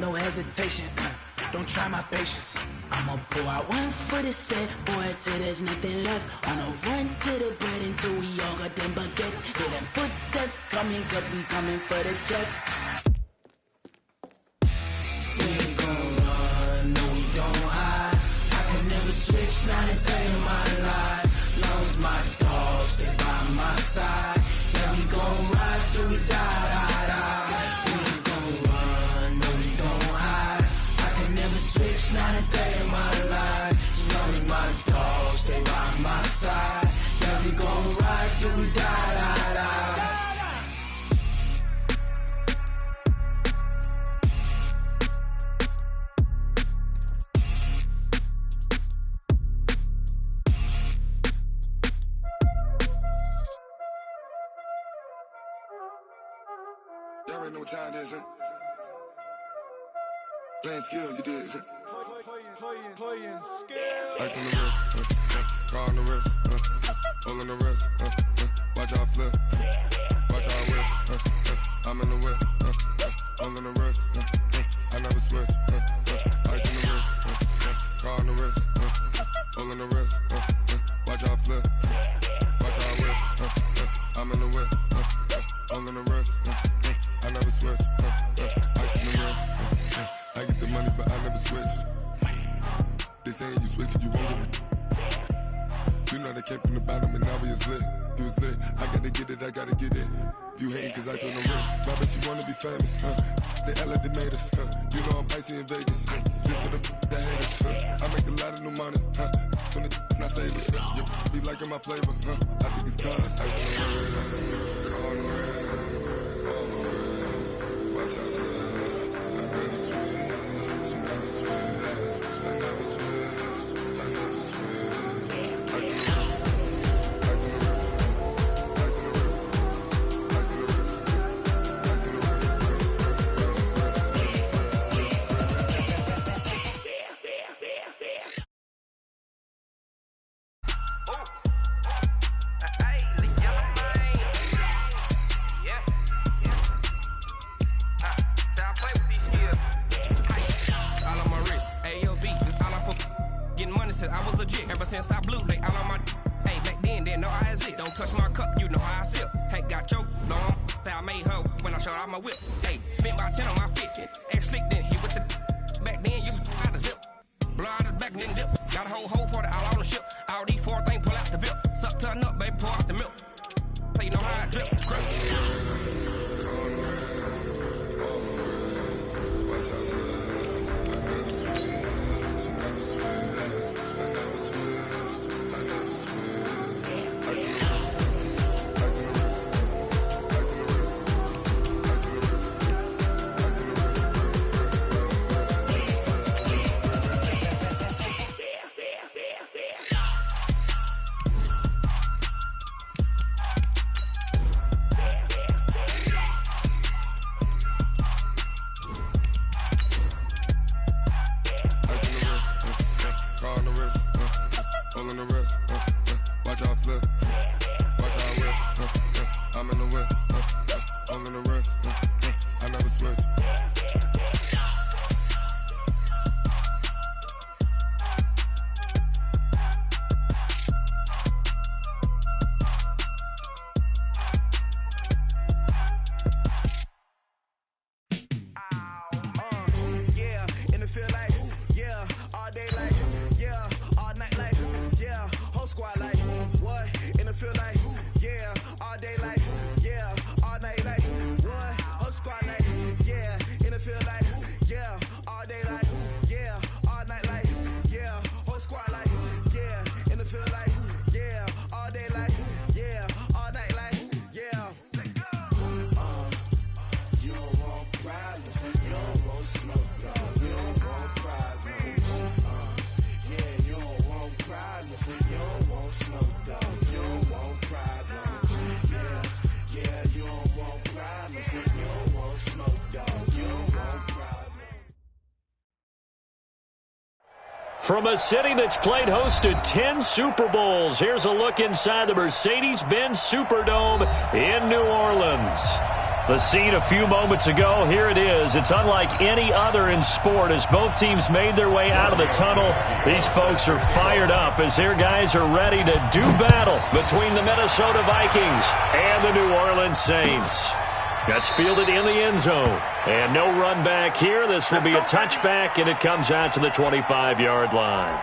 no hesitation. Don't try my patience. I'ma pour out one for the set, boy, till there's nothing left. On a run to the bread until we all got them baguettes. Hear them footsteps coming, cause we coming for the check. We ain't gon' run, no, we don't hide. I could never switch, not a day in my life. Long as my dogs stay by my side. Yeah, we gon' ride till we die, die, die. We ain't gon' run, no, we don't hide. I could never switch, not a day in my life. As long as my dogs stay by my side. Yeah, we gon' ride till we die, die, die. Y'all already know what time it is, huh? Playing skills, you did. Playing skills. Ice on the wrist, car on the wrist, hole in the wrist, watch how I flip, watch how I whip, I'm in the whip, hole in the wrist, I never switch, ice on the wrist, car on the wrist, hole in the wrist, watch how I flip, watch how I whip, I'm in the whip, hole in the wrist, I never switch, ice on the wrist, I get the money but I never switch. They saying you switch, you won't get it. You know they came from the bottom and now we is lit. You was lit, I gotta get it, I gotta get it. You hating cause I on the wrist. My bitch, you wanna be famous, They act like they made us, You know I'm icy in Vegas, This for the that hate us, I make a lot of new money, When it's not savers, You be liking my flavor, I think it's cause ice on the wrist, car on the wrist, all on the wrist. Watch out, cuz I never switch, you never switch. I never switch, I never switch. Ice in the wrist, ice in the wrist, ice in the wrist, ice in the wrist, ice in the wrist, I was legit ever since I blew. They all on my hey back then didn't know I exist. Don't touch my cup, you know how I sip. Hey, got choked, no, I made her when I showed out my whip. Hey, spent about 10 on my fit. Ex slick then hit with the back then used to out the zip. Blow out the back then dip. Got a whole party all on the ship. All these four things pull out the VIP. Suck turn up, baby, pour out the milk. So you know how I drip. From a city that's played host to 10 Super Bowls, here's a look inside the Mercedes-Benz Superdome in New Orleans. The scene a few moments ago, here it is. It's unlike any other in sport as both teams made their way out of the tunnel. These folks are fired up as their guys are ready to do battle between the Minnesota Vikings and the New Orleans Saints. That's fielded in the end zone. And no run back here. This will be a touchback, and it comes out to the 25-yard line.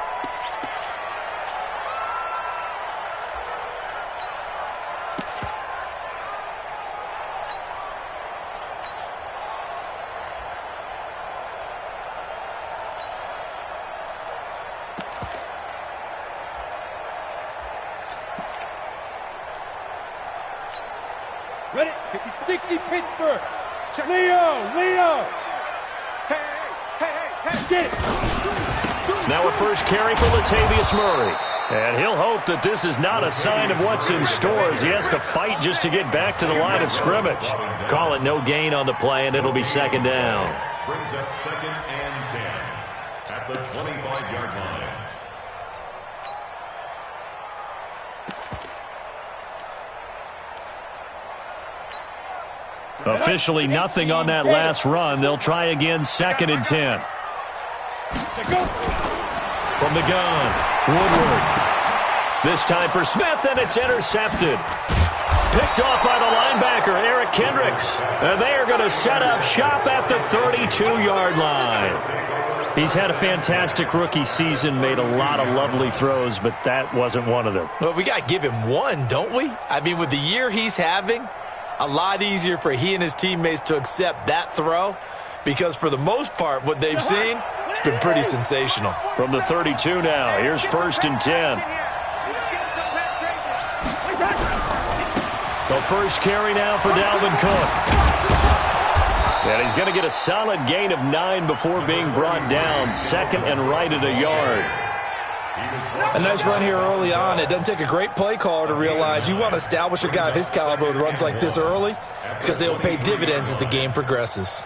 Ready? 50-60 Pittsburgh. Leo. Hey, get it. Now a first carry for Latavius Murray. And he'll hope that this is not a sign of what's in store as he has to fight just to get back to the line of scrimmage. Call it no gain on the play, and it'll be second down. Brings up 2nd and 10 at the 25-yard line. Officially nothing on that last run. They'll try again, 2nd and 10. From the gun, Woodward. This time for Smith, and it's intercepted. Picked off by the linebacker, Eric Kendricks. And they are going to set up shop at the 32-yard line. He's had a fantastic rookie season, made a lot of lovely throws, but that wasn't one of them. Well, we got to give him one, don't we? I mean, with the year he's having, a lot easier for he and his teammates to accept that throw because for the most part, what they've seen, it's been pretty sensational. From the 32 now, here's 1st and 10. The first carry now for Dalvin Cook. And he's going to get a solid gain of 9 before being brought down. 2nd and right at a yard. A nice run here early on. It doesn't take a great play caller to realize you want to establish a guy of his caliber with runs like this early because they will pay dividends as the game progresses.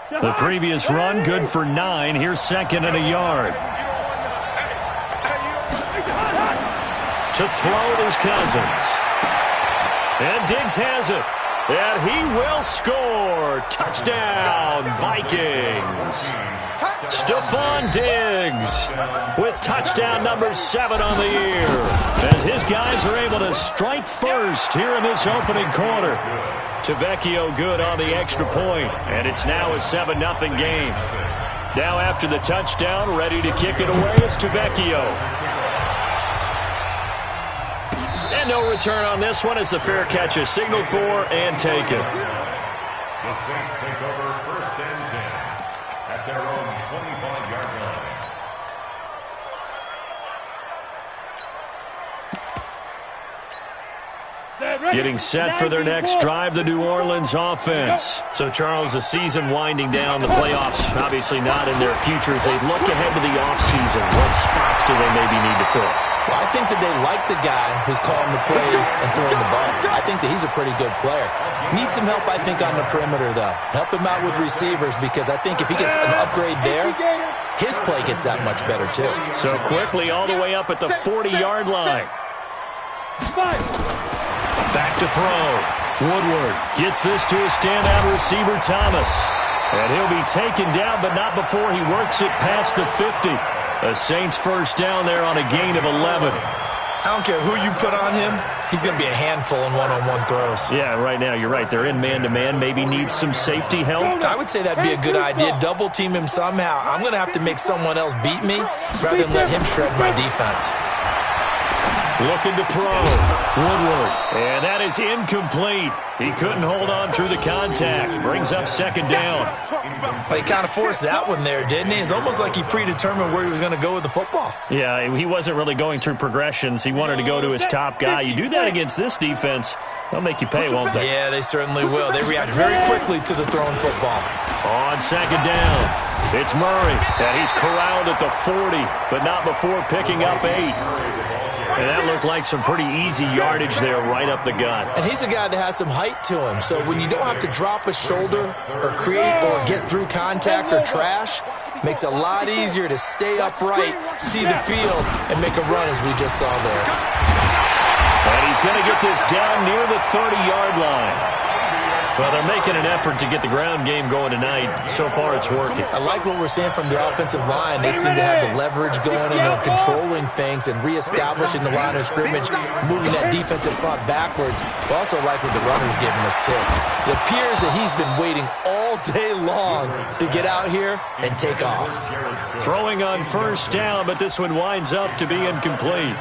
The previous run, good for 9. Here's 2nd and a yard. To throw is Cousins. And Diggs has it. And he will score. Touchdown, Vikings. Stephon Diggs with touchdown number 7 on the year. As his guys are able to strike first here in this opening quarter. Tavecchio good on the extra point, and it's now a 7-0 game. Now after the touchdown, ready to kick it away is Tavecchio. And no return on this one as the fair catch is signaled for and taken. The Saints take over 1st and 10 at their own 25-yard line. Getting set for their next drive, the New Orleans offense. So, Charles, the season winding down, the playoffs obviously not in their future. As they look ahead to the offseason, what spots do they maybe need to fill? Well, I think that they like the guy who's calling the plays and throwing the ball. I think that he's a pretty good player. Needs some help, I think, on the perimeter, though. Help him out with receivers because I think if he gets an upgrade there, his play gets that much better, too. So quickly all the way up at the 40-yard line. Back to throw. Woodward gets this to a standout receiver, Thomas. And he'll be taken down, but not before he works it past the 50. The Saints first down there on a gain of 11. I don't care who you put on him. He's going to be a handful in one-on-one throws. Yeah, right now, you're right. They're in man-to-man. Maybe needs some safety help. I would say that'd be a good idea. Double team him somehow. I'm going to have to make someone else beat me rather than let him shred my defense. Looking to throw. Woodward. And that is incomplete. He couldn't hold on through the contact. Brings up 2nd down. But he kind of forced that one there, didn't he? It's almost like he predetermined where he was going to go with the football. Yeah, he wasn't really going through progressions. He wanted to go to his top guy. You do that against this defense, they'll make you pay, won't they? Yeah, they certainly will. They react very quickly to the thrown football. On 2nd down, it's Murray. And he's corralled at the 40, but not before picking up 8. And that looked like some pretty easy yardage there right up the gut. And he's a guy that has some height to him. So when you don't have to drop a shoulder or create or get through contact or trash, Makes it a lot easier to stay upright, see the field, and make a run as we just saw there. And he's going to get this down near the 30-yard line. Well, they're making an effort to get the ground game going tonight. So far, it's working. I like what we're seeing from the offensive line. They seem to have the leverage going, and they're controlling things and reestablishing the line of scrimmage, moving that defensive front backwards. I also like what the runner's giving us, too. It appears that he's been waiting all day long to get out here and take off. Throwing on first down, but this one winds up to be incomplete.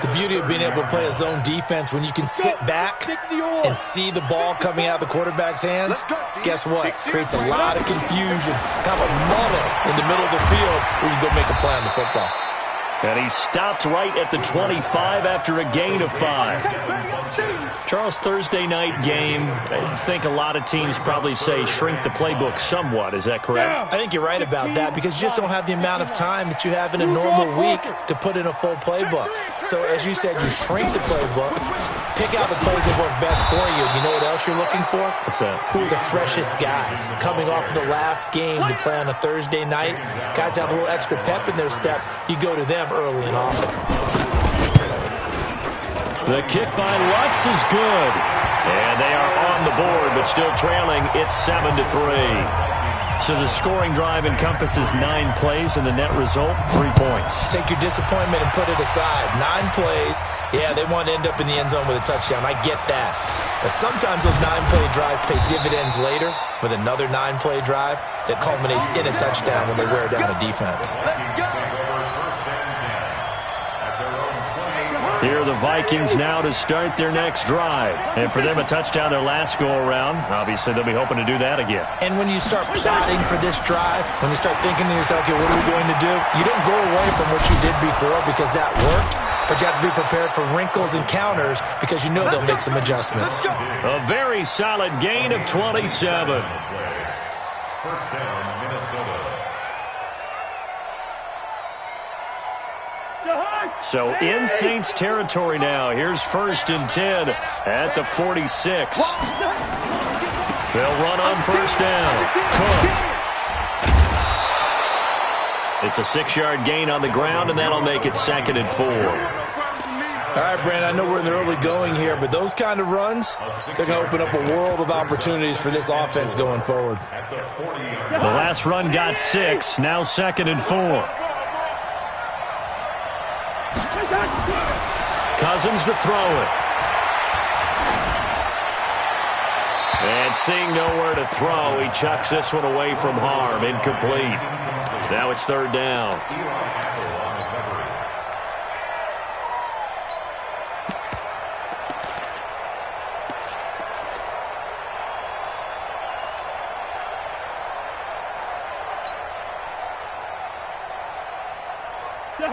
The beauty of being able to play a zone defense when you can sit back and see the ball coming out of the quarterback's hands, guess what? Creates a lot of confusion, kind of a muddle in the middle of the field where you go make a play on the football. And he stopped right at the 25 after a gain of 5. Charles, Thursday night game, I think a lot of teams probably say shrink the playbook somewhat. Is that correct? I think you're right about that because you just don't have the amount of time that you have in a normal week to put in a full playbook. So as you said, you shrink the playbook, pick out the plays that work best for you. You know what else you're looking for? What's that? Who are the freshest guys coming off of the last game to play on a Thursday night? Guys have a little extra pep in their step. You go to them early and often. The kick by Lutz is good. And they are on the board, but still trailing. It's 7-3. So the scoring drive encompasses 9 plays, and the net result, 3 points. Take your disappointment and put it aside. 9 plays. Yeah, they want to end up in the end zone with a touchdown. I get that. But sometimes those 9-play drives pay dividends later with another 9-play drive that culminates in a touchdown when they wear down a defense. Here are the Vikings now to start their next drive. And for them, a touchdown their last go-around. Obviously, they'll be hoping to do that again. And when you start plotting for this drive, when you start thinking to yourself, okay, what are we going to do? You don't go away from what you did before because that worked, but you have to be prepared for wrinkles and counters because you know they'll make some adjustments. A very solid gain of 27. First down, Minnesota. So in Saints territory now. Here's 1st and 10 at the 46. They'll run on first down. Cook. It's a 6-yard gain on the ground, and that'll make it 2nd and 4. All right, Brandon, I know we're in the early going here, but those kind of runs, they're going to open up a world of opportunities for this offense going forward. The last run got 6, now 2nd and 4. Cousins to throw it. And seeing nowhere to throw, he chucks this one away from harm. Incomplete. Now it's 3rd down.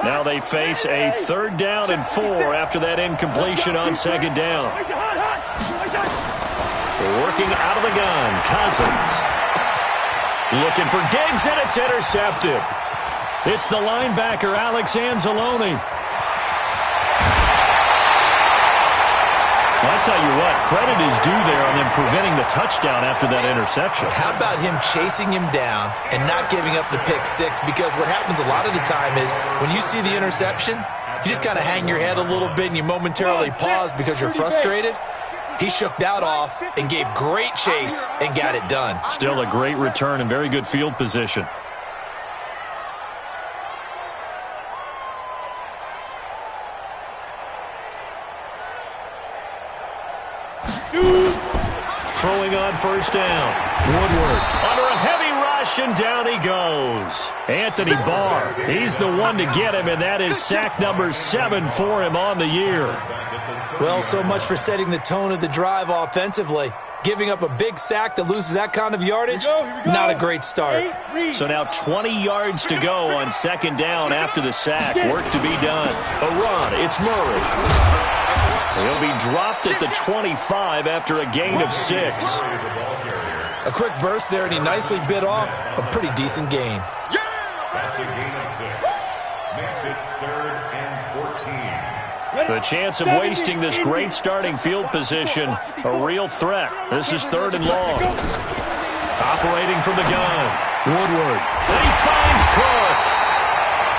Now they face a 3rd down and 4 after that incompletion on 2nd down. Working out of the gun, Cousins. Looking for Diggs, and it's intercepted. It's the linebacker, Alex Anzalone. I'll tell you what, credit is due there on them preventing the touchdown after that interception. How about him chasing him down and not giving up the pick 6? Because what happens a lot of the time is when you see the interception, you just kind of hang your head a little bit and you momentarily pause because you're frustrated. He shook that off and gave great chase and got it done. Still a great return and very good field position. Throwing on first down. Woodward under a heavy rush, and down he goes. Anthony Barr, he's the one to get him, and that is sack number 7 for him on the year. Well, so much for setting the tone of the drive offensively. Giving up a big sack that loses that kind of yardage, not a great start. So now 20 yards to go on 2nd down after the sack. Work to be done. A run, it's Murray. He'll be dropped at the 25 after a gain of 6. A quick burst there, and he nicely bit off a pretty decent gain. That's a gain of 6. Makes it 3rd and 14. The chance of wasting this great starting field position, a real threat. This is 3rd and long. Operating from the gun. Woodward. And he finds Cook.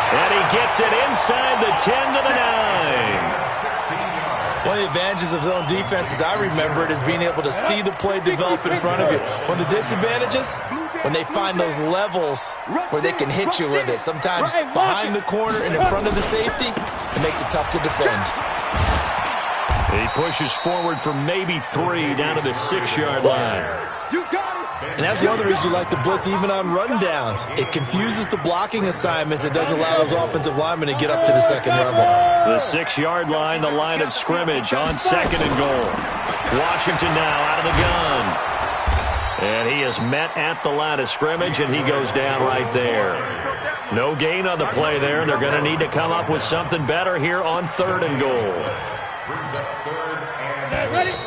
And he gets it inside the 10 to the 9. One of the advantages of zone defense, as I remember it, is being able to see the play develop in front of you. One of the disadvantages, when they find those levels where they can hit you with it, sometimes behind the corner and in front of the safety, it makes it tough to defend. He pushes forward for maybe 3 down to the 6-yard line. And that's one of the reasons you like the blitz even on rundowns. It confuses the blocking assignments. It doesn't allow those offensive linemen to get up to the second level. The 6-yard line, the line of scrimmage on 2nd and goal. Washington now out of the gun. And he is met at the line of scrimmage, and he goes down right there. No gain on the play there. They're going to need to come up with something better here on 3rd and goal. Ready? 18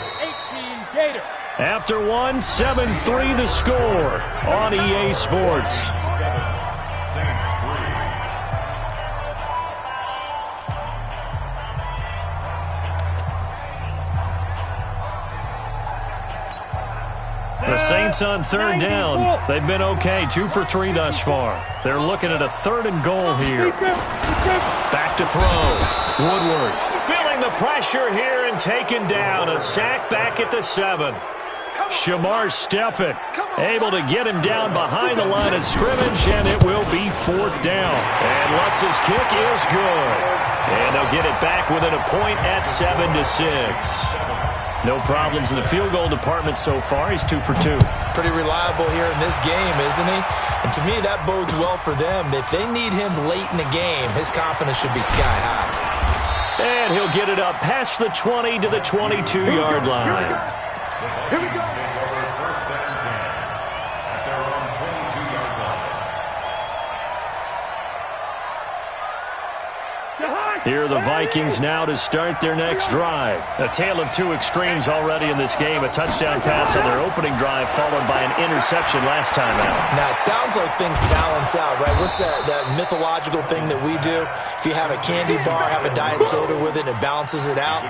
Gator. After 1, 7-3 the score on EA Sports. The Saints on 3rd down. They've been okay, 2 for 3 thus far. They're looking at a 3rd and goal here. Back to throw. Woodward feeling the pressure here and taken down. A sack back at the 7. Shamar Stephen able to get him down behind the line of scrimmage, and it will be 4th down. And Lutz's kick is good. And they'll get it back within a point at 7-6. No problems in the field goal department so far. He's 2 for 2. Pretty reliable here in this game, isn't he? And to me, that bodes well for them. If they need him late in the game, his confidence should be sky high. And he'll get it up past the 20 to the 22-yard line. Here we go. Here are the Vikings now to start their next drive. A tale of 2 extremes already in this game. A touchdown pass on their opening drive followed by an interception last time out. Now, it sounds like things balance out, right? What's that mythological thing that we do? If you have a candy bar, have a diet soda with it, it balances it out.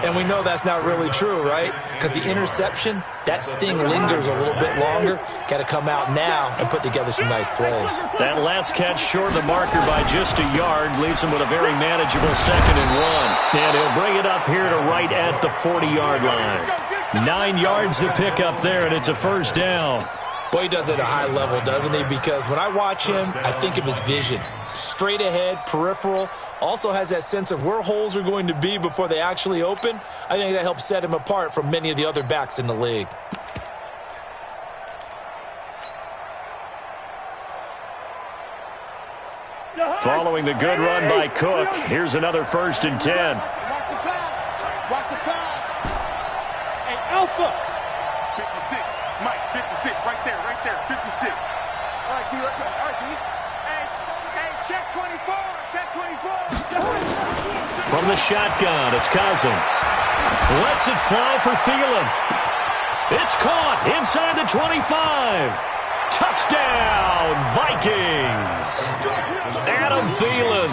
And we know that's not really true, right? Because the interception, that sting lingers a little bit longer. Got to come out now and put together some nice plays. That last catch short of the marker by just a yard leaves him with a very manageable 2nd and 1. And he'll bring it up here to right at the 40-yard line. 9 yards to pick up there, and it's a 1st down. Boy, he does it at a high level, doesn't he? Because when I watch him, I think of his vision. Straight ahead, peripheral. Also has that sense of where holes are going to be before they actually open. I think that helps set him apart from many of the other backs in the league. Following the good run by Cook, here's another 1st and 10. Watch the pass. Watch the pass. Hey, Alpha. 56. Mike, 56. Right there. 56. All right, T. All right, T. Hey, check 24. Check 24. From the shotgun, it's Cousins. Lets it fly for Thielen. It's caught inside the 25. Touchdown, Vikings. Adam Thielen,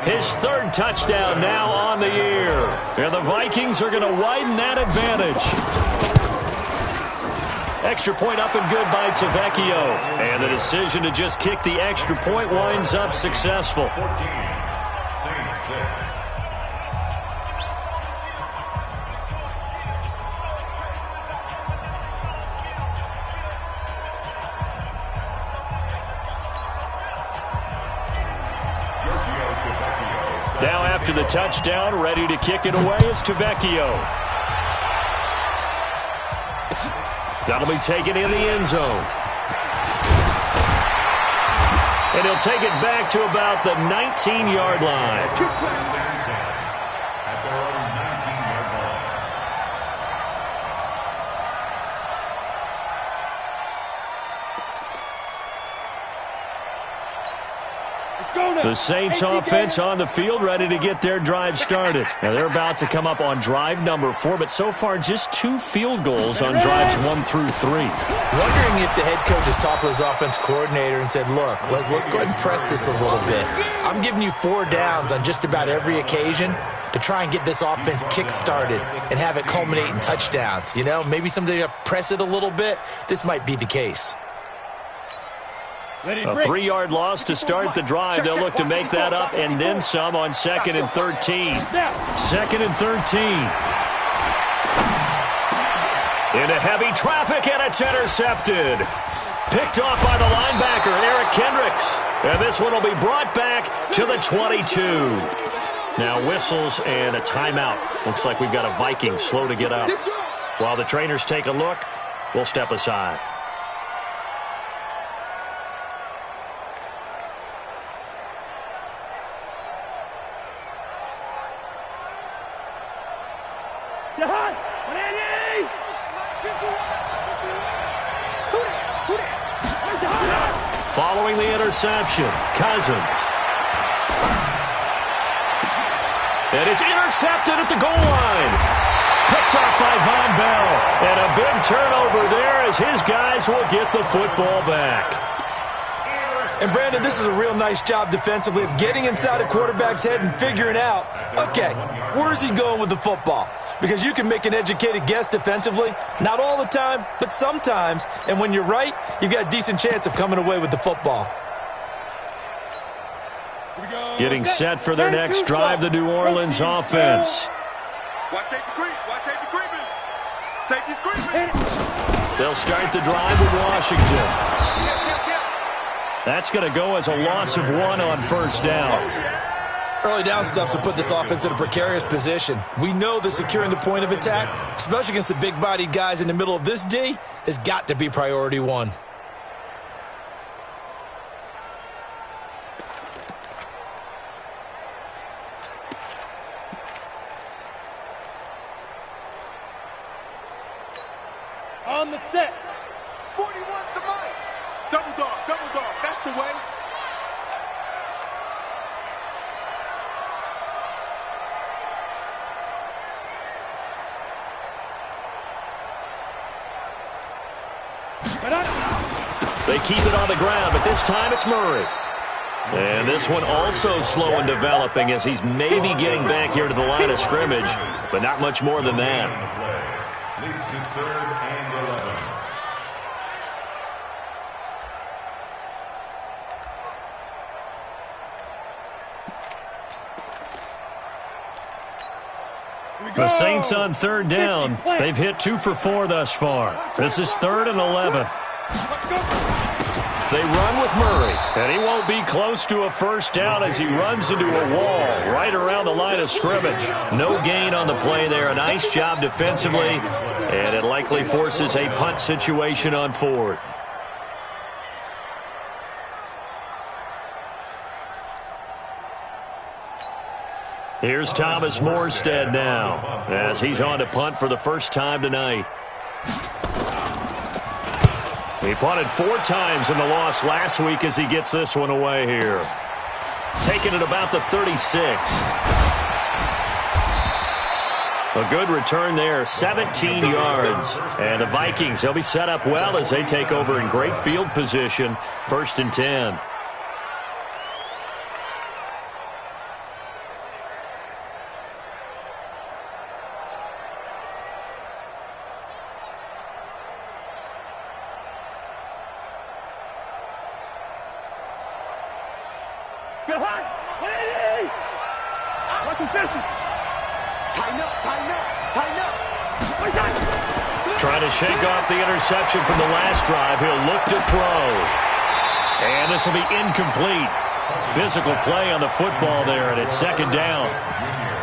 his 3rd touchdown now on the year. And the Vikings are going to widen that advantage. Extra point up and good by Tavecchio. And the decision to just kick the extra point winds up successful. 14, Saints 6. Now after the touchdown, ready to kick it away is Tavecchio. That'll be taken in the end zone. And he'll take it back to about the 19-yard line. At their own 19-yard line. The Saints offense on the field ready to get their drive started. Now they're about to come up on drive number 4, but so far just 2 field goals on drives 1 through 3. Wondering if the head coach has talked with his offense coordinator and said, look, let's go ahead and press this a little bit. I'm giving you 4 downs on just about every occasion to try and get this offense kick-started and have it culminate in touchdowns. You know, maybe someday you press it a little bit. This might be the case. A 3-yard loss to start the drive. They'll look to make that up and then some on 2nd and 13. 2nd and 13. Into heavy traffic, and it's intercepted. Picked off by the linebacker, Eric Kendricks. And this one will be brought back to the 22. Now whistles and a timeout. Looks like we've got a Vikings slow to get up. While the trainers take a look, we'll step aside. Following the interception, Cousins. And it's intercepted at the goal line. Picked up by Von Bell. And a big turnover there as his guys will get the football back. And, Brandon, this is a real nice job defensively of getting inside a quarterback's head and figuring out, okay, where's he going with the football? Because you can make an educated guess defensively. Not all the time, but sometimes. And when you're right, you've got a decent chance of coming away with the football. Getting set for their next drive, the New Orleans offense. Watch safety creep. Watch safety creeping. Safety's creeping. They'll start the drive with Washington. That's going to go as a loss of 1 on first down. Early down stuff will put this offense in a precarious position. We know that securing the point of attack, especially against the big-bodied guys in the middle of this D, has got to be priority 1. On the set. 41's the mic. Double dog. That's the way. They keep it on the ground, but this time it's Murray. And this one also slow in developing as he's maybe getting back here to the line of scrimmage, but not much more than that. Leads to 3rd and 11. The Saints on 3rd down. They've hit 2 for 4 thus far. This is 3rd and 11. They run with Murray, and he won't be close to a first down as he runs into a wall right around the line of scrimmage. No gain on the play there. A nice job defensively, and it likely forces a punt situation on 4th. Here's Thomas Morstead now as he's on to punt for the first time tonight. He punted 4 times in the loss last week as he gets this one away here. Taking it about the 36. A good return there, 17 yards. And the Vikings, they'll be set up well as they take over in great field position. 1st and 10. Trying to shake off the interception from the last drive. He'll look to throw. And this will be incomplete. Physical play on the football there, and it's 2nd down.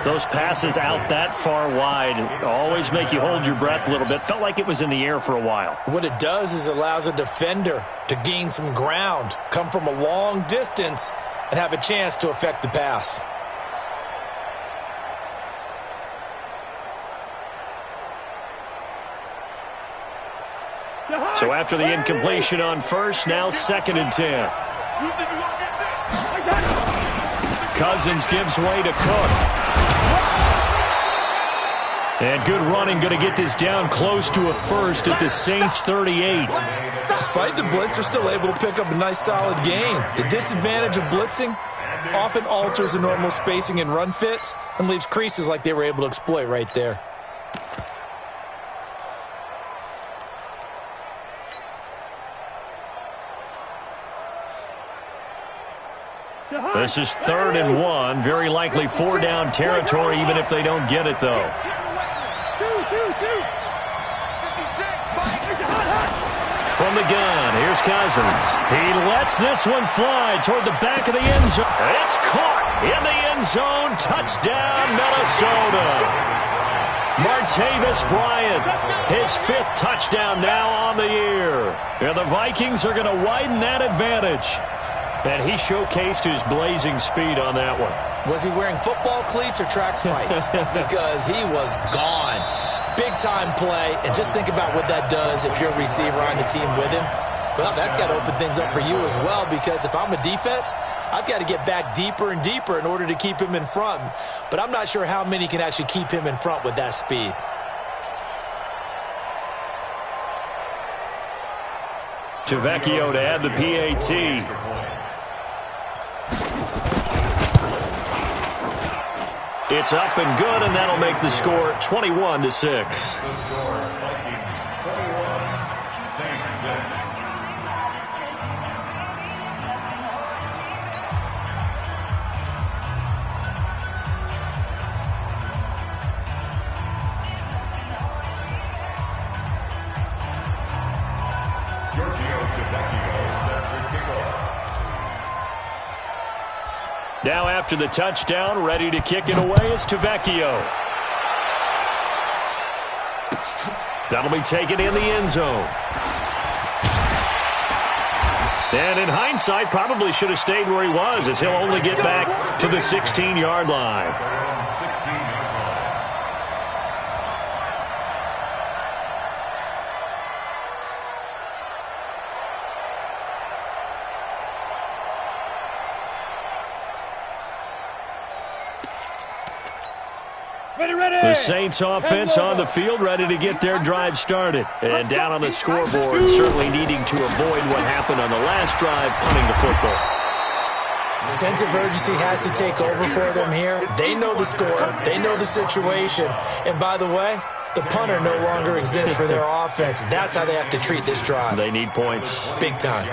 Those passes out that far wide always make you hold your breath a little bit. Felt like it was in the air for a while. What it does is allows a defender to gain some ground, come from a long distance, and have a chance to affect the pass. So after the incompletion on first, now 2nd and 10. Cousins gives way to Cook. And good running, going to get this down close to a first at the Saints 38. Despite the blitz, they're still able to pick up a nice solid gain. The disadvantage of blitzing often alters the normal spacing and run fits and leaves creases like they were able to exploit right there. This is 3rd and 1. Very likely 4-down territory, even if they don't get it, though. From the gun, here's Cousins. He lets this one fly toward the back of the end zone. It's caught in the end zone. Touchdown, Minnesota. Martavis Bryant, his 5th touchdown now on the year. And the Vikings are going to widen that advantage. And he showcased his blazing speed on that one. Was he wearing football cleats or track spikes? Because he was gone. Big-time play. And just think about what that does if you're a receiver on the team with him. Well, that's got to open things up for you as well, because if I'm a defense, I've got to get back deeper and deeper in order to keep him in front. But I'm not sure how many can actually keep him in front with that speed. Vecchio to add the PAT. It's up and good, and that'll make the score 21-6. Now after the touchdown, ready to kick it away is Vecchio. That'll be taken in the end zone. And in hindsight, probably should have stayed where he was, as he'll only get back to the 16-yard line. The Saints offense on the field, ready to get their drive started. And down on the scoreboard, certainly needing to avoid what happened on the last drive, punting the football. Sense of urgency has to take over for them here. They know the score. They know the situation. And by the way, the punter no longer exists for their offense. That's how they have to treat this drive. They need points. Big time.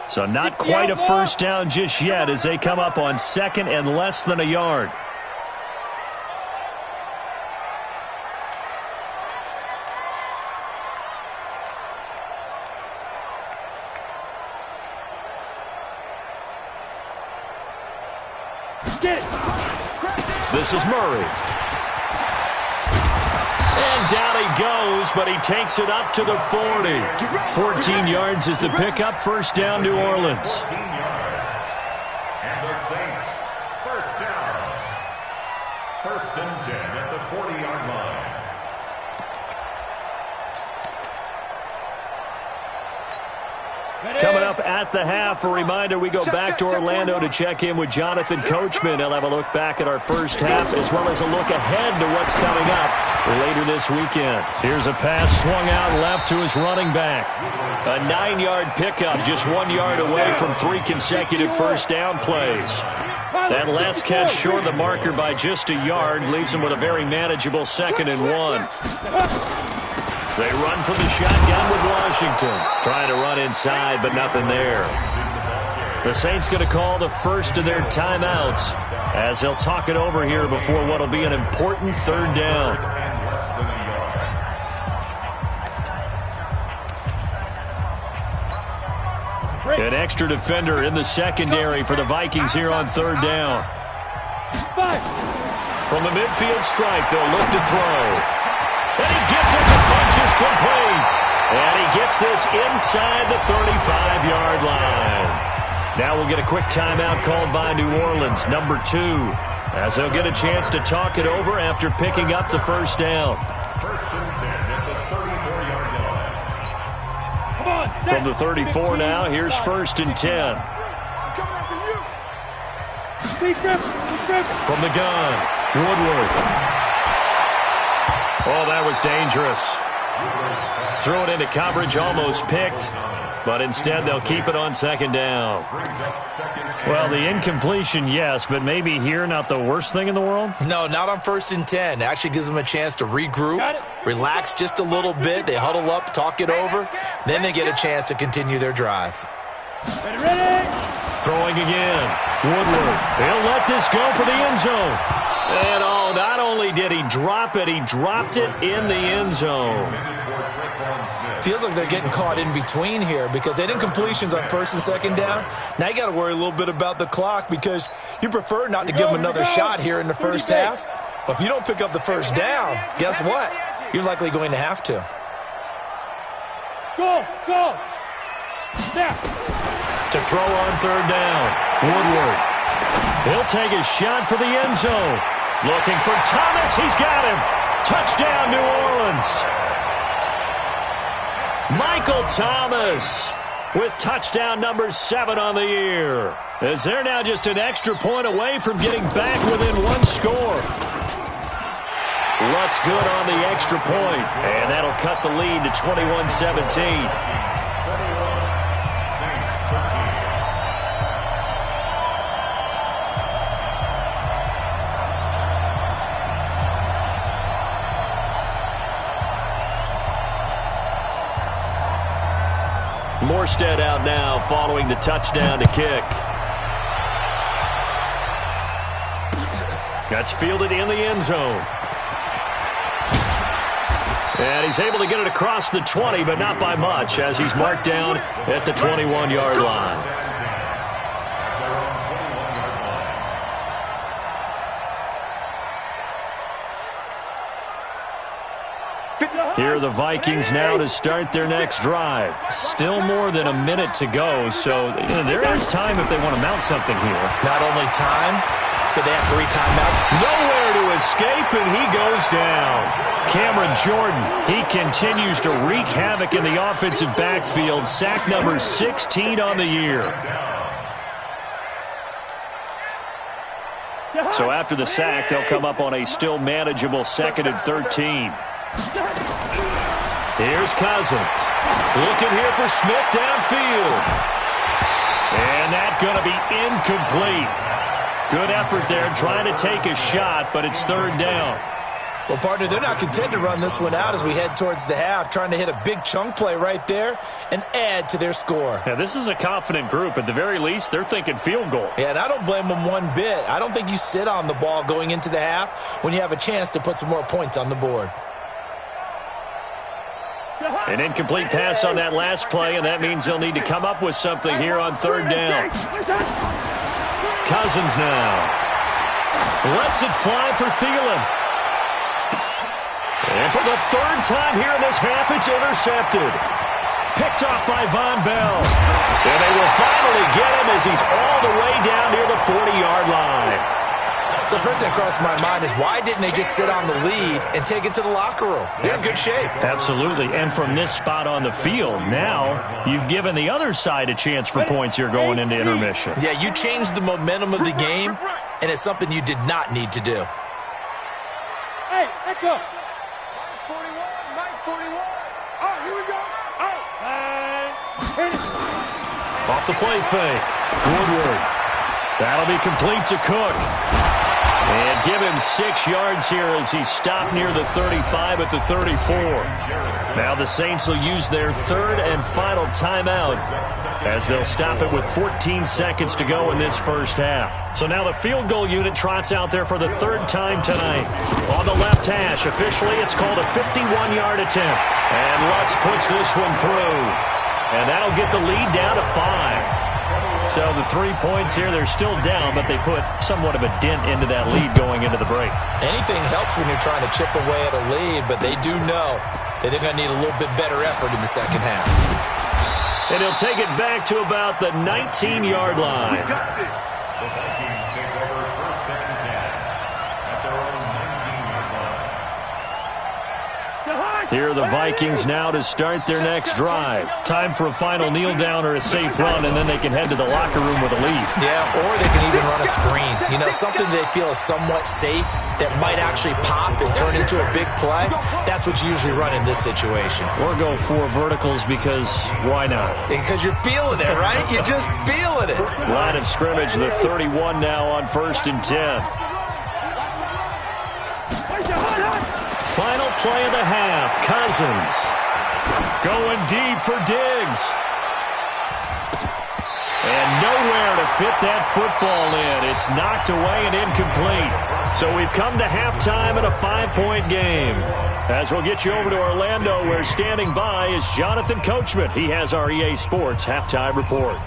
So not quite a first down just yet as they come up on 2nd and less than a yard. This is Murray. And down he goes, but he takes it up to the 40. 14 yards is the pickup. First down, New Orleans. 14 yards. And the Saints, first down. 1st and 10 at the 40-yard line. Coming up at the half, a reminder, we go back to Orlando to check in with Jonathan Coachman. He'll have a look back at our first half as well as a look ahead to what's coming up later this weekend. Here's a pass swung out left to his running back. A 9-yard pickup, just 1 yard away from 3 consecutive first down plays. That last catch short of the marker by just a yard leaves him with a very manageable 2nd and 1. They run from the shotgun with Washington. Trying to run inside, but nothing there. The Saints going to call the first of their timeouts as they'll talk it over here before what will be an important 3rd down. An extra defender in the secondary for the Vikings here on 3rd down. From the midfield stripe, they'll look to throw. And he gets it, the punch is complete. And he gets this inside the 35-yard line. Now we'll get a quick timeout called by New Orleans, number 2, as they'll get a chance to talk it over after picking up the first down. 1st and 10 at the 34-yard line. From the 34 now, here's 1st and 10. From the gun, Woodward. Oh, that was dangerous. Throw it into coverage, almost picked. But instead, they'll keep it on second down. Well, the incompletion, yes, but maybe here not the worst thing in the world? No, not on 1st and 10. It actually gives them a chance to regroup, relax just a little bit. They huddle up, talk it over. Then they get a chance to continue their drive. Ready. Throwing again. Woodward. He'll let this go for the end zone. And, oh, not only did he drop it, he dropped it in the end zone. Feels like they're getting caught in between here because they didn't completions on 1st and 2nd down. Now you got to worry a little bit about the clock because you prefer not to give them another shot here in the first half. But if you don't pick up the first down, guess what? You're likely going to have to. Go. There. To throw on 3rd down. Woodward. He'll take a shot for the end zone. Looking for Thomas. He's got him. Touchdown, New Orleans. Michael Thomas with touchdown number 7 on the year. As they're now just an extra point away from getting back within 1 score. Looks good on the extra point. And that'll cut the lead to 21-17. Morstead out now following the touchdown to kick. That's fielded in the end zone. And he's able to get it across the 20, but not by much, as he's marked down at the 21-yard line. Here are the Vikings now to start their next drive. Still more than a minute to go, so there is time if they want to mount something here. Not only time, but they have 3 timeouts. Nowhere to escape, and he goes down. Cameron Jordan, he continues to wreak havoc in the offensive backfield. Sack number 16 on the year. So after the sack, they'll come up on a still manageable 2nd and 13. Here's Cousins. Looking here for Smith downfield. And that's going to be incomplete. Good effort there trying to take a shot, but it's 3rd down. Well, partner, they're not content to run this one out as we head towards the half, trying to hit a big chunk play right there and add to their score. Yeah, this is a confident group. At the very least, they're thinking field goal. Yeah, and I don't blame them one bit. I don't think you sit on the ball going into the half when you have a chance to put some more points on the board. An incomplete pass on that last play, and that means they'll need to come up with something here on 3rd down. Cousins now. Lets it fly for Thielen. And for the 3rd time here in this half, it's intercepted. Picked off by Von Bell. And they will finally get him as he's all the way down near the 40-yard line. So the first thing that crossed my mind is why didn't they just sit on the lead and take it to the locker room? They're in good shape. Absolutely. And from this spot on the field, now you've given the other side a chance for points here going into intermission. Yeah, you changed the momentum of the game, and it's something you did not need to do. Hey, let's go. 41, Mike 41. Oh, here we go. Oh. Off the play fake. Woodward. That'll be complete to Cook. And give him 6 yards here as he's stopped near the 35 at the 34. Now the Saints will use their 3rd and final timeout as they'll stop it with 14 seconds to go in this first half. So now the field goal unit trots out there for the 3rd time tonight. On the left hash, officially it's called a 51-yard attempt. And Lutz puts this one through. And that'll get the lead down to 5. So the 3 points here, they're still down, but they put somewhat of a dent into that lead going into the break. Anything helps when you're trying to chip away at a lead, but they do know that they're going to need a little bit better effort in the second half. And he'll take it back to about the 19-yard line. The Vikings take over 1st and 10 at their own 19-yard line. Here are the Vikings now to start their next drive. Time for a final kneel down or a safe run, and then they can head to the locker room with a lead. Yeah, or they can even run run a screen. You know, something they feel is somewhat safe that might actually pop and turn into a big play. That's what you usually run in this situation. Or go 4 verticals because why not? Because you're feeling it, right? You're just feeling it. Line of scrimmage, the 31 now on 1st and 10. Final play of the half. Cousins going deep for Diggs. And nowhere to fit that football in. It's knocked away and incomplete. So we've come to halftime in a 5-point game. As we'll get you over to Orlando, where standing by is Jonathan Coachman. He has our EA Sports halftime report.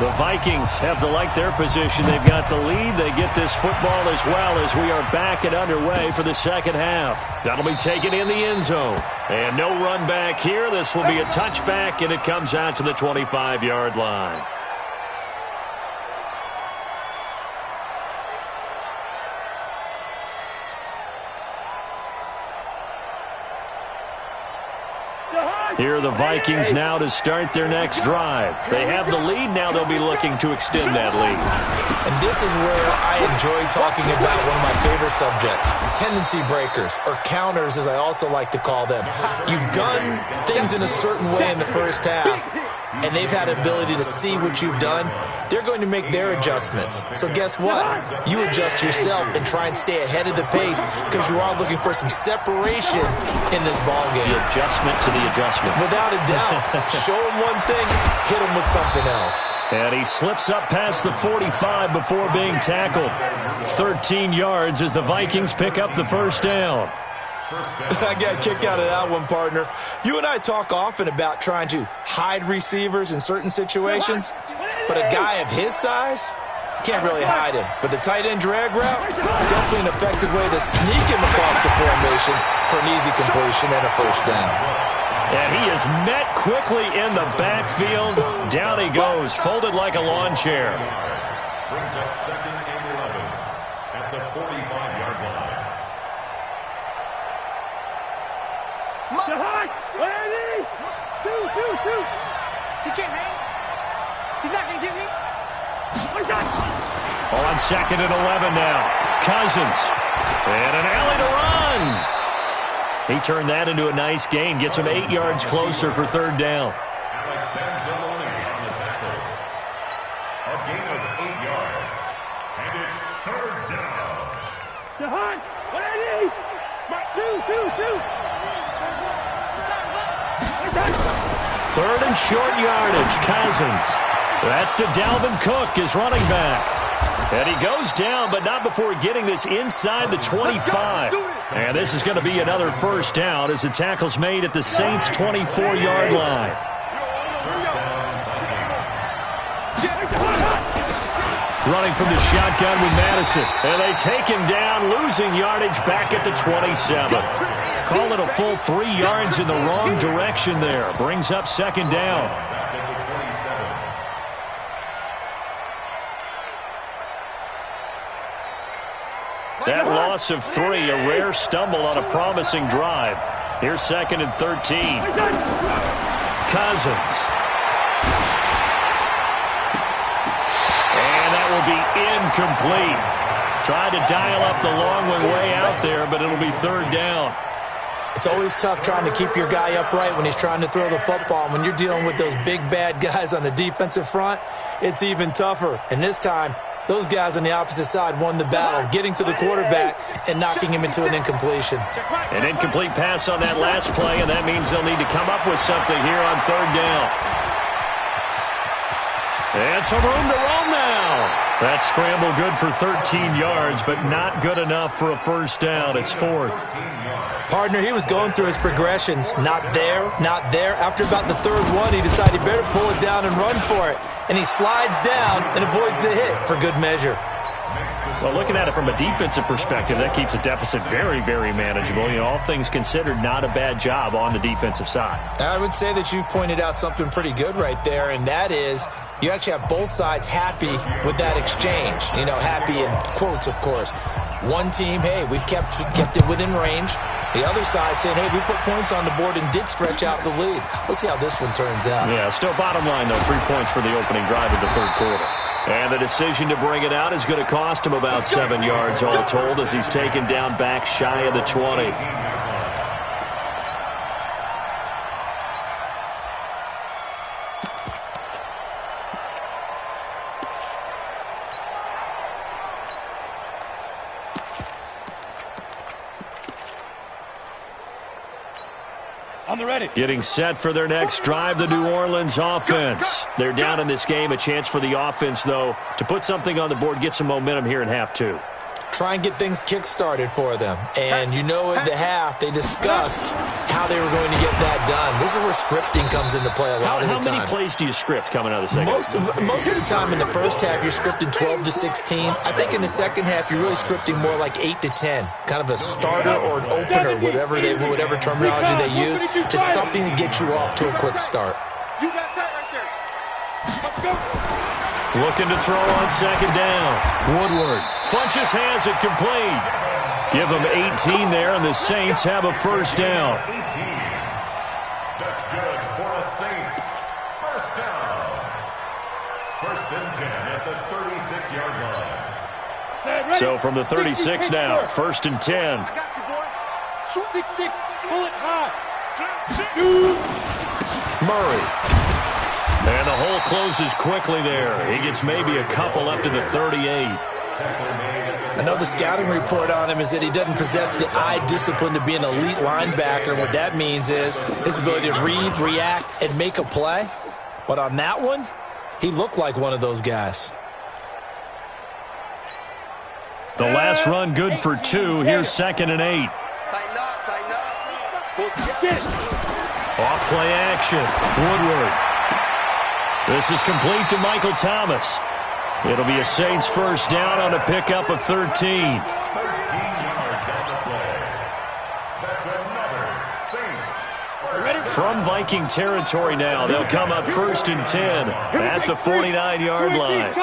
The Vikings have to like their position. They've got the lead. They get this football as well as we are back and underway for the second half. That'll be taken in the end zone. And no run back here. This will be a touchback, and it comes out to the 25-yard line. Here are the Vikings now to start their next drive. They have the lead. Now they'll be looking to extend that lead. And this is where I enjoy talking about one of my favorite subjects, tendency breakers, or counters as I also like to call them. You've done things in a certain way in the first half, and they've had the ability to see what you've done. They're going to make their adjustments. So guess what? You adjust yourself and try and stay ahead of the pace because you are looking for some separation in this ballgame. The adjustment to the adjustment. Without a doubt. Show him one thing, hit him with something else. And he slips up past the 45 before being tackled. 13 yards as the Vikings pick up the first down. I got a kick out of that one, partner. You and I talk often about trying to hide receivers in certain situations, but a guy of his size can't really hide him. But the tight end drag route, definitely an effective way to sneak him across the formation for an easy completion and a first down. And he is met quickly in the backfield. Down he goes, folded like a lawn chair. Brings up 2nd and 11 at the 45-yard line. He can't hang. He's not going to get me. On 2nd and 11 now. Cousins. And an alley to run. He turned that into a nice gain. Gets him 8 yards closer for 3rd down. Alexander on the tackle. A gain of 8 yards. And it's 3rd down. Jahan, what I need? Two. 3rd and short yardage. Cousins. That's to Dalvin Cook, his running back. And he goes down, but not before getting this inside the 25. And this is going to be another first down as the tackle's made at the Saints' 24-yard line. Running from the shotgun with Madison. And they take him down, losing yardage back at the 27. Call it a full 3 yards in the wrong direction there. Brings up 2nd down. That loss of 3, a rare stumble on a promising drive. Here's 2nd and 13. Cousins. And that will be incomplete. Tried to dial up the long one way out there, but it'll be 3rd down. It's always tough trying to keep your guy upright when he's trying to throw the football. When you're dealing with those big, bad guys on the defensive front, it's even tougher. And this time, those guys on the opposite side won the battle, getting to the quarterback and knocking him into an incompletion. An incomplete pass on that last play, and that means they'll need to come up with something here on 3rd down. And some room to roam now. That scramble good for 13 yards, but not good enough for a first down. It's 4th. Partner, he was going through his progressions. Not there, not there. After about the 3rd one, he decided he better pull it down and run for it. And he slides down and avoids the hit for good measure. Well, looking at it from a defensive perspective, that keeps a deficit very, very manageable. You know, all things considered, not a bad job on the defensive side. I would say that you've pointed out something pretty good right there, and that is you actually have both sides happy with that exchange. You know, happy in quotes, of course. One team, hey, we've kept it within range. The other side saying, hey, we put points on the board and did stretch out the lead. Let's see how this one turns out. Yeah, still bottom line, though, 3 points for the opening drive of the third quarter. And the decision to bring it out is going to cost him about 7 yards all told as he's taken down back shy of the 20. Getting set for their next drive, the New Orleans offense. They're down in this game. A chance for the offense, though, to put something on the board, get some momentum here in half two. Try and get things kick-started for them. And you know at the half, they discussed how they were going to get that done. This is where scripting comes into play a lot of the time. How many plays do you script coming out of the second? Most of the time in the first half, you're scripting 12 to 16. I think in the second half, you're really scripting more like 8 to 10. Kind of a starter or an opener, whatever terminology they use. Just something to get you off to a quick start. You got tight right there. Let's go. Looking to throw on second down. Woodward. Funches has it complete. Give them 18 there, and the Saints have a first down. 18. That's good for the Saints. First down. First and 10 at the 36-yard line. So from the 36 now, first and 10. I got you, boy. 6-6, pull it high. Shoot. Murray. And the hole closes quickly there. He gets maybe a couple up to the 38. I know the scouting report on him is that he doesn't possess the eye discipline to be an elite linebacker. And what that means is his ability to read, react, and make a play. But on that one, he looked like one of those guys. The last run good for 2. Here's second and 8. Tighten up. Off play action. Woodward. This is complete to Michael Thomas. It'll be a Saints first down on a pickup of 13. 13 yards on the play. That's another Saints. From Viking territory now, they'll come up first and 10 at the 49-yard line.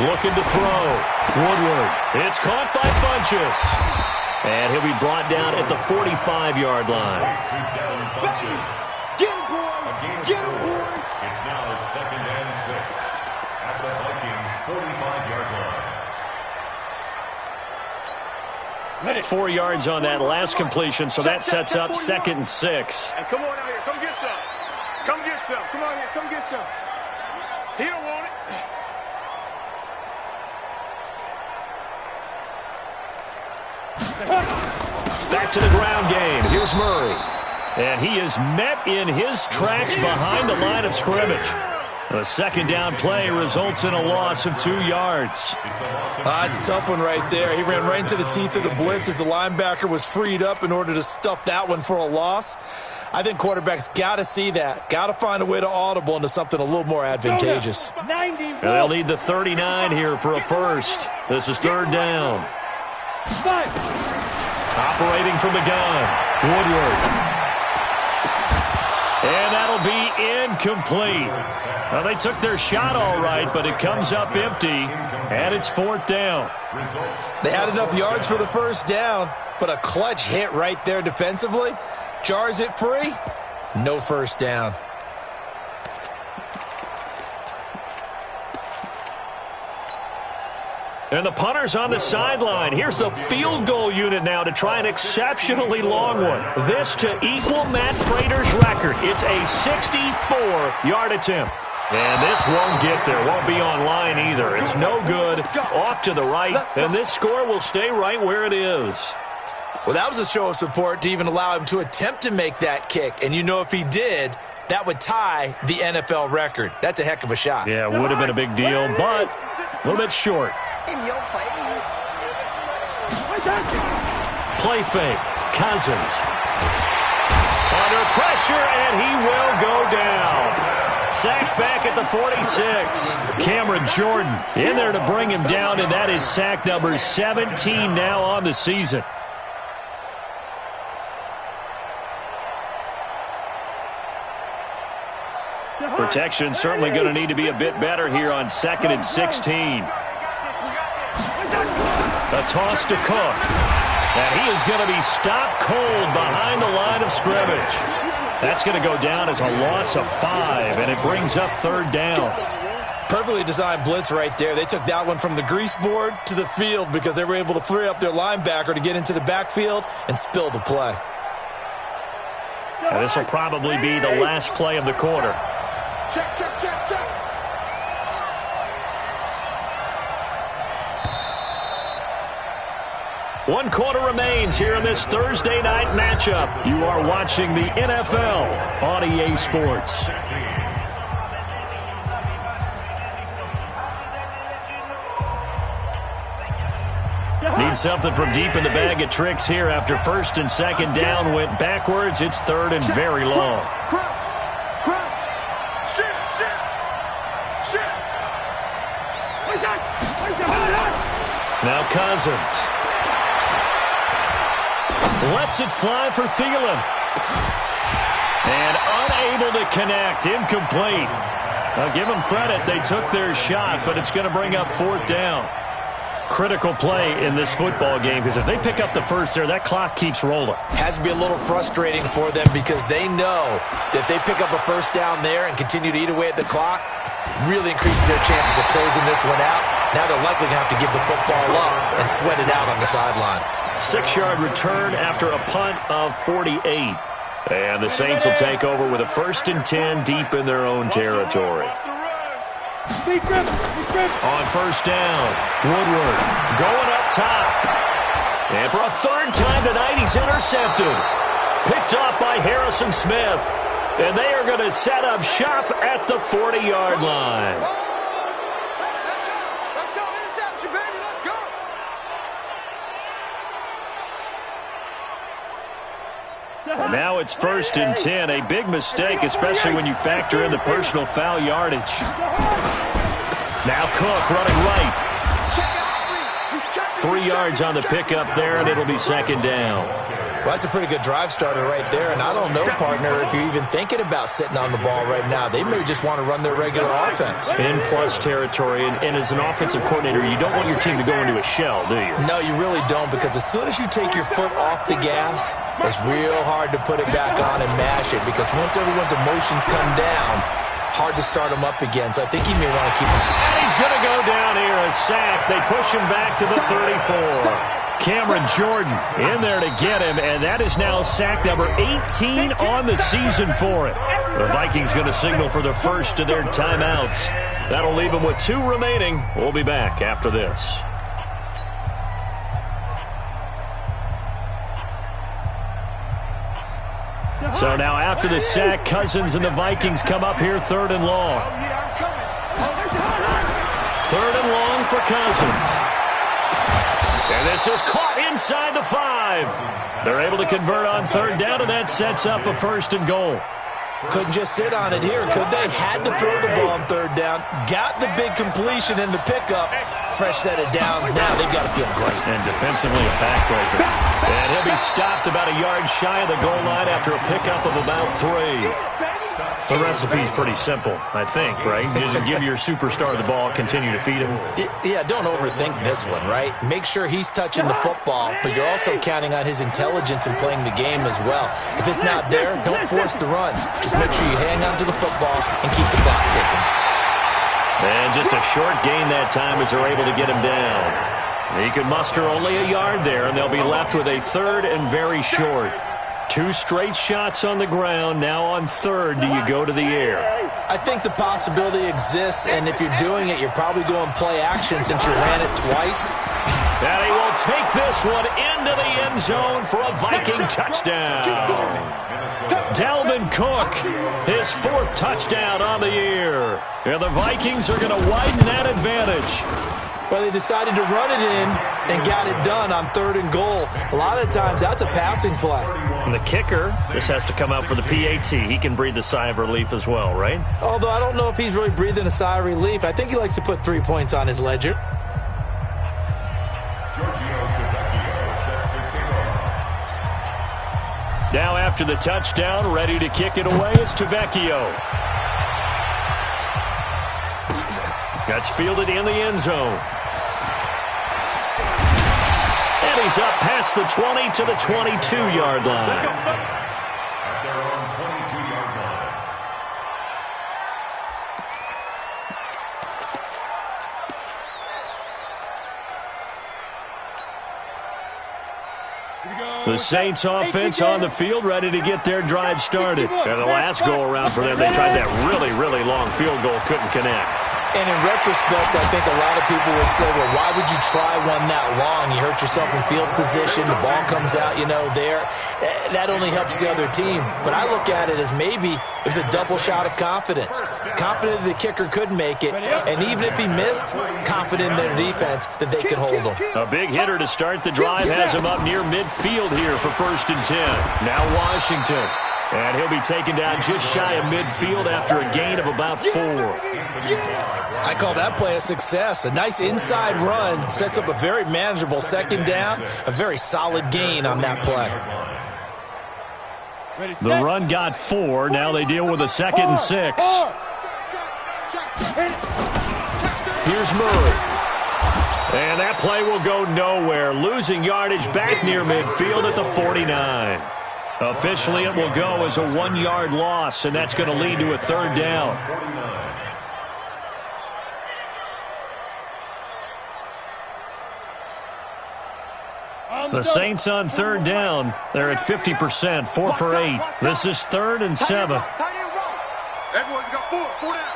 Looking to throw. Woodward. It's caught by Funches. And he'll be brought down at the 45-yard line. Get him, boy. Get him, boy. It's now second and 6 at the Vikings' 45-yard line. 4 yards on that last completion, so that sets up second and 6. Hey, come on out here. Come get some. Come get some. Come on here. Come get some. He don't want it. Back to the ground game. Here's Murray. And he is met in his tracks behind the line of scrimmage. A second down play results in a loss of 2 yards. It's a tough one right there. He ran right into the teeth of the blitz as the linebacker was freed up in order to stuff that one for a loss. I think quarterbacks got to see that. Got to find a way to audible into something a little more advantageous. And they'll need the 39 here for a first. This is third down. Operating from the gun, Woodward. And that'll be incomplete. Well, they took their shot all right, but it comes up empty, and it's fourth down. They had enough yards for the first down, but a clutch hit right there defensively jars it free. No first down. And the punter's on the sideline. Here's the field goal unit now to try an exceptionally long one. This to equal Matt Prater's record. It's a 64-yard attempt. And this won't get there. Won't be on line either. It's no good. Off to the right. And this score will stay right where it is. Well, that was a show of support to even allow him to attempt to make that kick. And you know if he did, that would tie the NFL record. That's a heck of a shot. Yeah, it would have been a big deal, but a little bit short. In your face. Play fake. Cousins. Under pressure, and he will go down. Sacked back at the 46. Cameron Jordan in there to bring him down, and that is sack number 17 now on the season. Protection certainly going to need to be a bit better here on second and 16. A toss to Cook. And he is going to be stopped cold behind the line of scrimmage. That's going to go down as a loss of 5, and it brings up third down. Perfectly designed blitz right there. They took that one from the grease board to the field because they were able to free up their linebacker to get into the backfield and spill the play. And this will probably be the last play of the quarter. Check, check, check, check. One quarter remains here in this Thursday night matchup. You are watching the NFL on EA Sports. Need something from deep in the bag of tricks here after first and second down went backwards. It's third and very long. Crouch, crouch. Shit, shit, shit. Now Cousins lets it fly for Thielen. And unable to connect. Incomplete. I'll give them credit. They took their shot, but it's going to bring up fourth down. Critical play in this football game because if they pick up the first there, that clock keeps rolling. Has to be a little frustrating for them because they know that if they pick up a first down there and continue to eat away at the clock, really increases their chances of closing this one out. Now they're likely going to have to give the football up and sweat it out on the sideline. 6-yard return after a punt of 48. And the Saints will take over with a 1st and 10 deep in their own territory. On first down, Woodward going up top. And for a third time tonight, he's intercepted. Picked off by Harrison Smith. And they are going to set up shop at the 40-yard line. Let's go, interception, baby, let's go. And now it's 1st and 10. A big mistake, especially when you factor in the personal foul yardage. Now Cook running right. 3 yards on the pickup there, and it'll be second down. Well, that's a pretty good drive starter right there, and I don't know, partner, if you're even thinking about sitting on the ball right now. They may just want to run their regular offense. In plus territory, and as an offensive coordinator, you don't want your team to go into a shell, do you? No, you really don't, because as soon as you take your foot off the gas, it's real hard to put it back on and mash it, because once everyone's emotions come down, hard to start them up again. So I think he may want to keep him. And he's going to go down here, a sack. They push him back to the 34. Cameron Jordan in there to get him, and that is now sack number 18 on the season for it. The Vikings going to signal for the first of their timeouts. That'll leave them with 2 remaining. We'll be back after this. So now after the sack, Cousins and the Vikings come up here 3rd and long. 3rd and long for Cousins. And this is caught inside the 5. They're able to convert on 3rd down, and that sets up a 1st and goal. Couldn't just sit on it here, could they? Had to throw the ball on 3rd down. Got the big completion in the pickup. Fresh set of downs now. They've got to feel great. And defensively a backbreaker. And he'll be stopped about a yard shy of the goal line after a pickup of about 3. The recipe's pretty simple, I think, right? Just give your superstar the ball, continue to feed him. Yeah, don't overthink this one, right? Make sure he's touching the football, but you're also counting on his intelligence in playing the game as well. If it's not there, don't force the run. Just make sure you hang on to the football and keep the clock ticking. And just a short gain that time as they're able to get him down. He could muster only a yard there, and they'll be left with a 3rd and very short. 2 straight shots on the ground. Now on 3rd, do you go to the air? I think the possibility exists, and if you're doing it, you're probably going play action since you ran it twice. And he will take this one into the end zone for a Viking touchdown. Dalvin Cook, his 4th touchdown on the year. And the Vikings are going to widen that advantage. Well, they decided to run it in and got it done on 3rd and goal. A lot of times, that's a passing play. And the kicker, this has to come out for the PAT. He can breathe a sigh of relief as well, right? Although I don't know if he's really breathing a sigh of relief. I think he likes to put 3 points on his ledger. Now after the touchdown, ready to kick it away is Tavecchio. That's fielded in the end zone. And he's up past the 20 to the 22-yard line. At their own 22-yard line. The Saints offense on the field, ready to get their drive started. And the last go-around for them, they tried that really, really long field goal, couldn't connect. And in retrospect, I think a lot of people would say, well, why would you try one that long? You hurt yourself in field position. The ball comes out, there. That only helps the other team. But I look at it as maybe it's a double shot of confidence. Confident the kicker could make it. And even if he missed, confident in their defense that they could hold him. A big hitter to start the drive has him up near midfield here for 1st and 10. Now Washington. And he'll be taken down just shy of midfield after a gain of about 4. I call that play a success. A nice inside run sets up a very manageable 2nd down, a very solid gain on that play. The run got 4. Now they deal with a 2nd and 6. Here's Murray. And that play will go nowhere, losing yardage back near midfield at the 49. Officially, it will go as a 1-yard loss, and that's going to lead to a 3rd down. The Saints on 3rd down. They're at 50%, 4 for 8. This is 3rd and 7. Everyone got 4 down.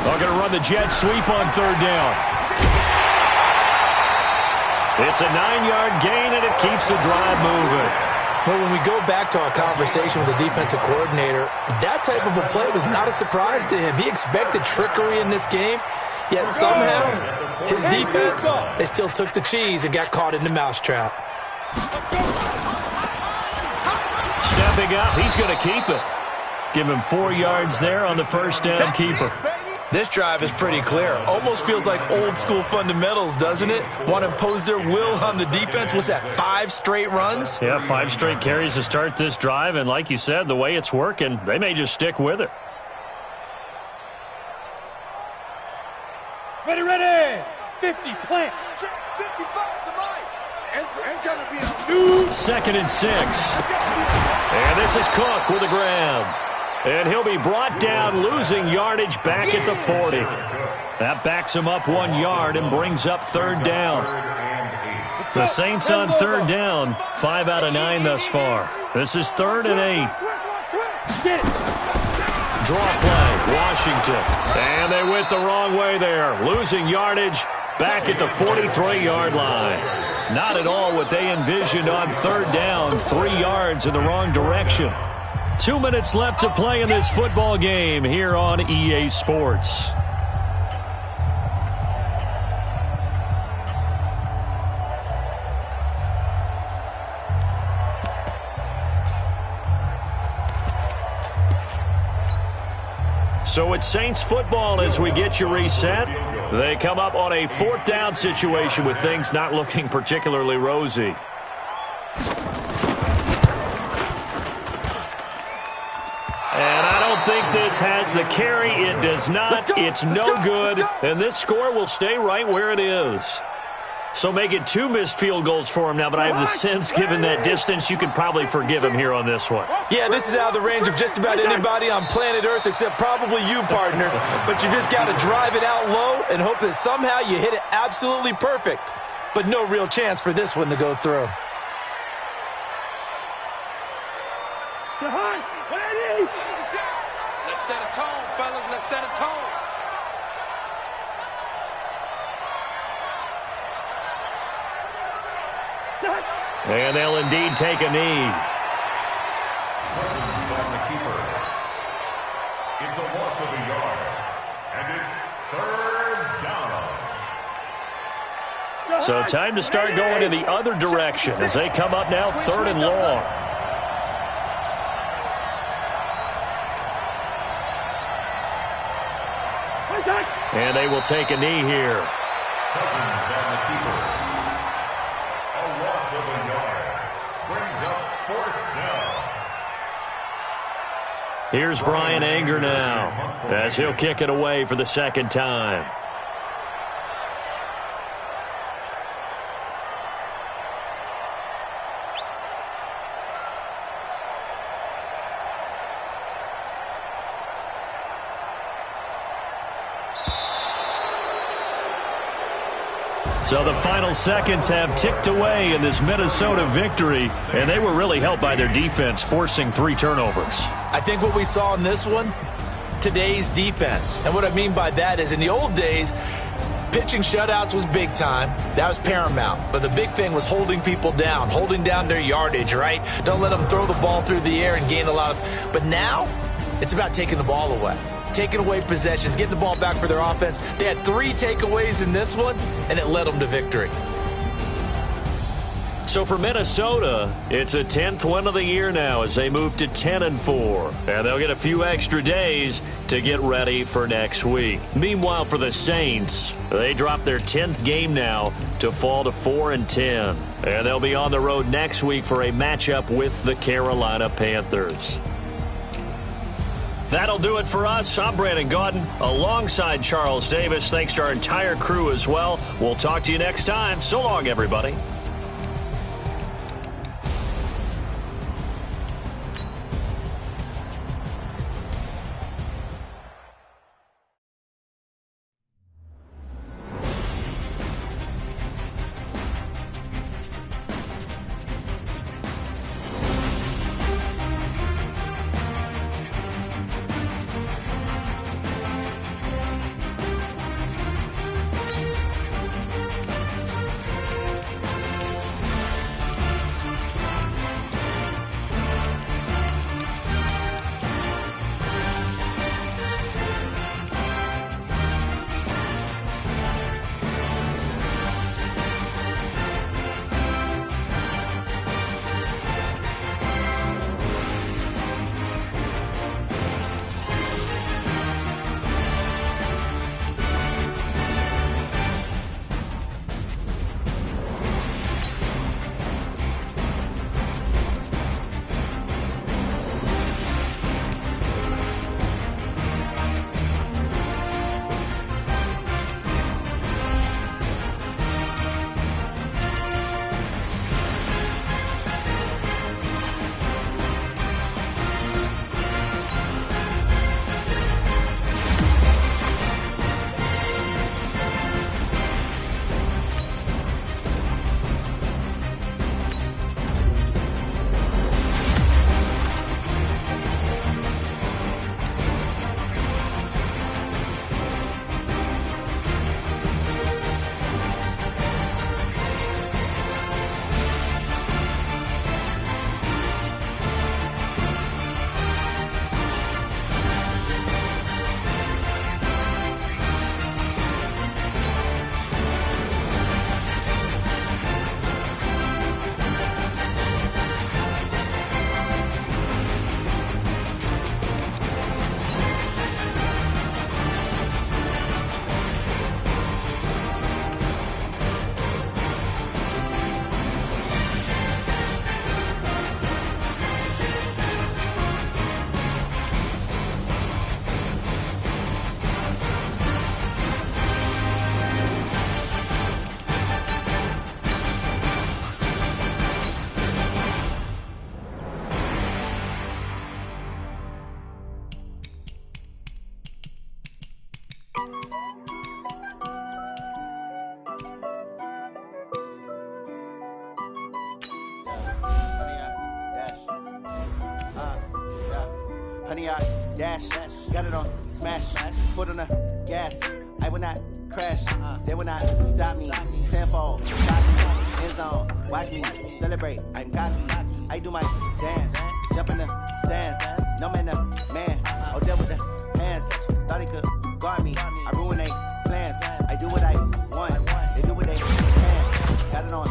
They're going to run the jet sweep on 3rd down. It's a 9-yard gain, and it keeps the drive moving. Well, when we go back to our conversation with the defensive coordinator, that type of a play was not a surprise to him. He expected trickery in this game, yet somehow his defense, they still took the cheese and got caught in the mousetrap. Stepping up, he's going to keep it. Give him 4 yards there on the 1st down keeper. This drive is pretty clear. Almost feels like old-school fundamentals, doesn't it? Want to impose their will on the defense. What's that, 5 straight runs? Yeah, 5 straight carries to start this drive, and like you said, the way it's working, they may just stick with it. Ready. 50, plant. 55 to mine. It's got to be a 2nd and 6. And this is Cook with a grab. And he'll be brought down, losing yardage back at the 40. That backs him up 1 yard and brings up 3rd down. The Saints on 3rd down, 5 out of 9 thus far. This is 3rd and 8. Draw play, Washington. And they went the wrong way there, losing yardage back at the 43-yard line. Not at all what they envisioned on 3rd down, 3 yards in the wrong direction. 2 minutes left to play in this football game here on EA Sports. So it's Saints football as we get you reset. They come up on a 4th down situation with things not looking particularly rosy. I think this has the carry. It does not. It's no good. And this score will stay right where it is. So make it 2 missed field goals for him now, but I have the sense, given that distance, you could probably forgive him here on this one. Yeah, this is out of the range of just about anybody on planet Earth except probably you, partner. But you just got to drive it out low and hope that somehow you hit it absolutely perfect. But no real chance for this one to go through. Let's set a tone, fellas. Let's set a tone. And they'll indeed take a knee. On the keeper. It's a loss of a yard. And it's 3rd down. So time to start going in the other direction as they come up now 3rd and long. And they will take a knee here. Cousins on the keeper. A loss of a yard. Brings up 4th down. Here's Brian Anger now as he'll kick it away for the 2nd time. So the final seconds have ticked away in this Minnesota victory, and they were really helped by their defense, forcing 3 turnovers. I think what we saw in this one, today's defense. And what I mean by that is in the old days, pitching shutouts was big time. That was paramount. But the big thing was holding people down, holding down their yardage, right? Don't let them throw the ball through the air and gain a lot of... But now, it's about taking the ball away. Taking away possessions, getting the ball back for their offense. They had 3 takeaways in this one, and it led them to victory. So for Minnesota, it's a 10th win of the year now as they move to 10-4. And they'll get a few extra days to get ready for next week. Meanwhile, for the Saints, they drop their 10th game now to fall to 4-10. And they'll be on the road next week for a matchup with the Carolina Panthers. That'll do it for us. I'm Brandon Gaudin alongside Charles Davis. Thanks to our entire crew as well. We'll talk to you next time. So long, everybody. Honey, I dash, got it on smash, foot on the gas. I will not crash, they will not stop me. Tenfold, end zone, watch me celebrate. I'm cocky, I do my dance, jump in the stands. No man, the man, oh, deal with the hands. Thought he could guard me, I ruin they plans. I do what I want, they do what they can. Got it on